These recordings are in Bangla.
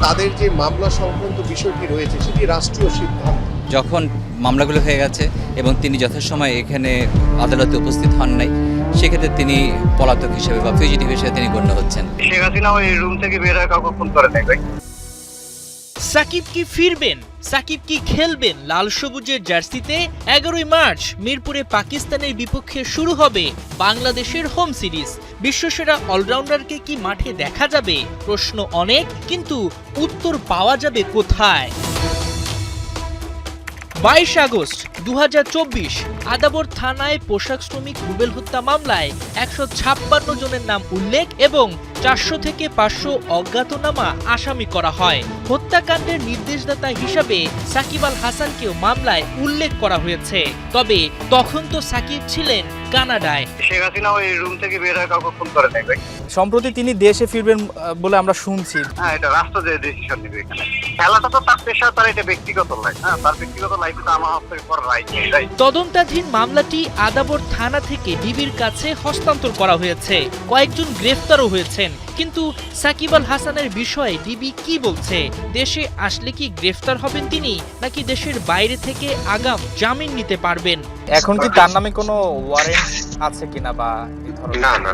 তাদের যে মামলা সংক্রান্ত বিষয়টি রয়েছে সেটি রাষ্ট্রীয় সিদ্ধান্ত। যখন মামলাগুলো হয়ে গেছে এবং তিনি যথাসময়ে এখানে আদালতে উপস্থিত হন নাই, সেক্ষেত্রে তিনি পলাতক হিসেবে বা ফিউজিটিভ হিসেবে তিনি গণ্য হচ্ছেন। শেখ হাসিনা ওই রুম থেকে বের হয়ে কাউকে ফোন করে নাই ভাই। সাকিব কি ফিরবেন? সাকিব কি খেলবেন লাল সবুজের জার্সিতে? 11 মার্চ মিরপুরে পাকিস্তানের বিপক্ষে শুরু হবে বাংলাদেশের হোম সিরিজ। বিশ্বসেরা অলরাউন্ডারকে কি মাঠে দেখা যাবে? প্রশ্ন অনেক, কিন্তু উত্তর পাওয়া যাবে কোথায়? 22 আগস্ট 2024 আদাবর থানায় পোশাক শ্রমিক রুবেল হত্যা মামলায় 156 জনের নাম উল্লেখ এবং 400 থেকে 500 অজ্ঞাতনামা আসামি করা হয়। হত্যাকাণ্ডের নির্দেশদাতা হিসাবে সাকিব আল হাসানকেও মামলায় উল্লেখ করা হয়েছে। তবে তখন তো সাকিব ছিলেন কানাডায়। শেখ হাসিনা ওই রুম থেকে বের হয়ে কাউকে ফোন করে নাই ভাই। সম্প্রতি তিনি দেশে ফিরবেন বলে আমরা শুনছি। হ্যাঁ, এটা রাষ্ট্র যে ডিসিশন নেবে এখানে। খেলাটা তো তার পেশা, তার এটা ব্যক্তিগত লাইফ। হ্যাঁ, তার ব্যক্তিগত লাইফে তো আমার হস্তক্ষেপ করার রাইট নেই। তদন্তাধীন মামলাটি আদাবর থানা থেকে ডিবির কাছে হস্তান্তর করা হয়েছে। কয়েকজন গ্রেফতারও হয়েছেন। কিন্তু সাকিব আল হাসানের বিষয়ে ডিবি কি বলছে? দেশে আসলে কি গ্রেফতার হবেন তিনি, নাকি দেশের বাইরে থেকে আগাম জামিন নিতে পারবেন? এখন কি তার নামে কোনো ওয়ারেন্ট আছে কিনা বা এই ধরনের? না,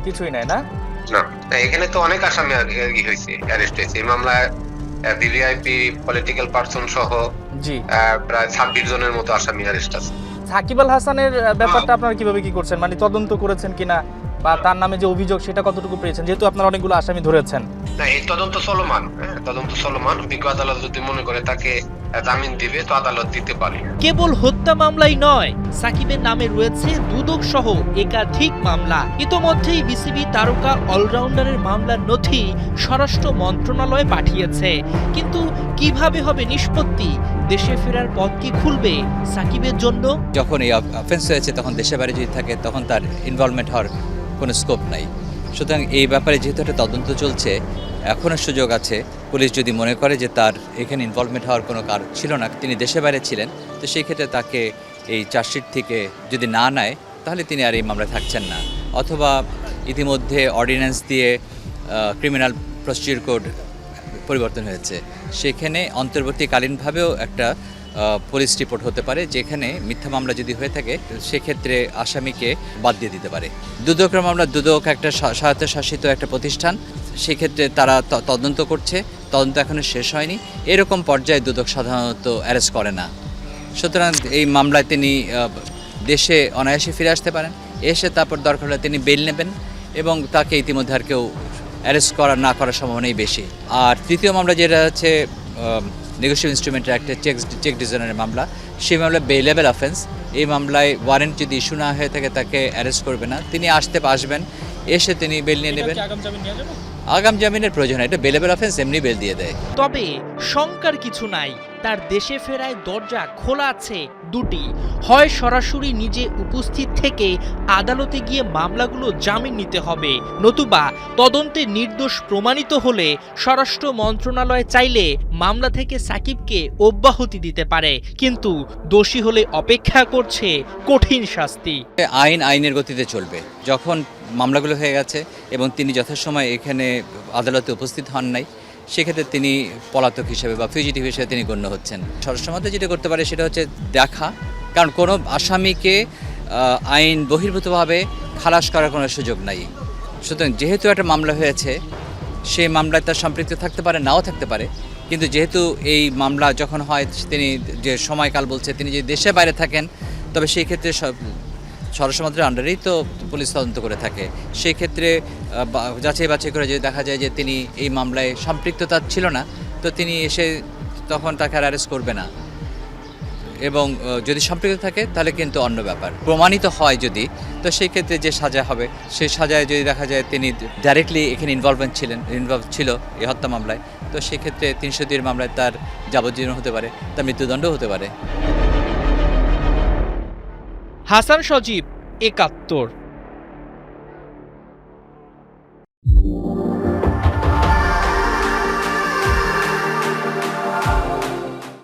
কিছুই নাই না? না, এখানে তো অনেক আসামি হয়েছে, অ্যারেস্ট হয়েছে এই মামলায়। ভিভিআইপি পলিটিক্যাল পারসন সহ জি প্রায় 26 জনের মতো আসামি অ্যারেস্ট আছে। সাকিব আল হাসানের ব্যাপারটা আপনারা কিভাবে কি করছেন, মানে তদন্ত করেছেন কিনা বা তার নামে যে অভিযোগ সেটা কতটুকু পেয়েছেন, যেহেতু আপনারা অনেকগুলো আসামি ধরেছেন? না, এই তদন্ত চলমান। তদন্ত চলমান। বিজ্ঞ আদালত যদি মনে করে তাকে জামিন দিবে তো আদালত দিতে পারে। কেবল হত্যা মামলাই নয়, সাকিবের নামে রয়েছে দুদক সহ একাধিক মামলা। ইতোমধ্যেই বিসিবি তারকা অলরাউন্ডারের মামলার নথি স্বরাষ্ট্র মন্ত্রণালয়ে পাঠিয়েছে। কিন্তু কিভাবে হবে নিষ্পত্তি? দেশে ফেরার পথ কি খুলবে সাকিবের জন্য? যখন এই অফেন্স হয়েছে তখন দেশের বাইরে যদি থাকে তখন তার ইনভলভমেন্ট হওয়ার কোনো স্কোপ নাই। সুতরাং এই ব্যাপারে যেহেতু একটা তদন্ত চলছে, এখনও সুযোগ আছে। পুলিশ যদি মনে করে যে তার এখানে ইনভলভমেন্ট হওয়ার কোনো কারণ ছিল না, তিনি দেশের বাইরে ছিলেন, তো সেই ক্ষেত্রে তাকে এই চার্জশিট থেকে যদি না নেয় তাহলে তিনি আর এই মামলায় থাকছেন না। অথবা ইতিমধ্যে অর্ডিন্যান্স দিয়ে ক্রিমিনাল প্রসিডিউর কোড পরিবর্তন হয়েছে, সেখানে অন্তর্বর্তীকালীনভাবেও একটা পুলিশ রিপোর্ট হতে পারে, যেখানে মিথ্যা মামলা যদি হয়ে থাকে সেক্ষেত্রে আসামিকে বাদ দিয়ে দিতে পারে। দুদকের মামলা, দুদক একটা স্বায়ত্তশাসিত একটা প্রতিষ্ঠান, সেক্ষেত্রে তারা তদন্ত করছে, তদন্ত এখনও শেষ হয়নি। এরকম পর্যায়ে দুদক সাধারণত অ্যারেস্ট করে না। সুতরাং এই মামলায় তিনি দেশে অনায়াসে ফিরে আসতে পারেন, এসে তারপর দরকার হলে তিনি বেল নেবেন এবং তাকে ইতিমধ্যে আর কেউ অ্যারেস্ট না করার সম্ভাবনাই বেশি। আর তৃতীয় মামলা যেটা হচ্ছে নেগোশিয়েবল ইনস্ট্রুমেন্টের একটা চেক ডিজাইনের মামলা, সেই মামলায় বেলেবল অফেন্স। এই মামলায় ওয়ারেন্ট যদি ইস্যু না হয়ে থাকে তাকে অ্যারেস্ট করবে না, তিনি আসবেন, এসে তিনি বেল নিয়ে নেবেন। আগাম জামিনের প্রয়োজন, এটা বেলেবল অফেন্স, এমনি বেল দিয়ে দেয়। তবে শঙ্কার কিছু নাই, তার দেশে ফেরায় দরজা খোলা আছে দুটি। হয় সরাসরি নিজে উপস্থিত থেকে আদালতে গিয়ে মামলাগুলো জামিন নিতে হবে, নতুবা তদন্তে নির্দোষ প্রমাণিত হলে স্বরাষ্ট্র মন্ত্রণালয় চাইলে মামলা থেকে সাকিবকে অব্যাহতি দিতে পারে। কিন্তু দোষী হলে অপেক্ষা করছে কঠিন শাস্তি। আইনের গতিতে চলবে। যখন মামলাগুলো হয়ে গেছে এবং তিনি যথাসময়ে এখানে আদালতে উপস্থিত হন নাই, সেক্ষেত্রে তিনি পলাতক হিসেবে বা ফিউজিটিভ হিসেবে তিনি গণ্য হচ্ছেন। স্বরাষ্ট্র যেটা করতে পারে সেটা হচ্ছে দেখা, কারণ কোনো আসামিকে আইন বহির্ভূতভাবে খালাস করার কোনো সুযোগ নাই। সুতরাং যেহেতু একটা মামলা হয়েছে, সেই মামলায় তার সম্পৃক্ত থাকতে পারে, নাও থাকতে পারে, কিন্তু যেহেতু এই মামলা যখন হয়, তিনি যে সময়কাল বলছে, তিনি যদি দেশের বাইরে থাকেন তবে সেই ক্ষেত্রে স্বরাষ্ট্র মন্ত্রীর আন্ডারেই তো পুলিশ তদন্ত করে থাকে। সেই ক্ষেত্রে যাচাই বাছাই করে যদি দেখা যায় যে তিনি এই মামলায় সম্পৃক্ততা ছিল না, তো তিনি এসে তখন তাকে আর অ্যারেস্ট করবে না। এবং যদি সম্পৃক্ত থাকে তাহলে কিন্তু অন্য ব্যাপার। প্রমাণিত হয় যদি, তো সেই ক্ষেত্রে যে সাজা হবে, সেই সাজায় যদি দেখা যায় তিনি ডাইরেক্টলি এখানে ইনভলভ ছিল এই হত্যা মামলায়, তো সেক্ষেত্রে 302 মামলায় তার যাবজ্জীবন হতে পারে, তার মৃত্যুদণ্ড হতে পারে। হাসান সজীব, ৭১।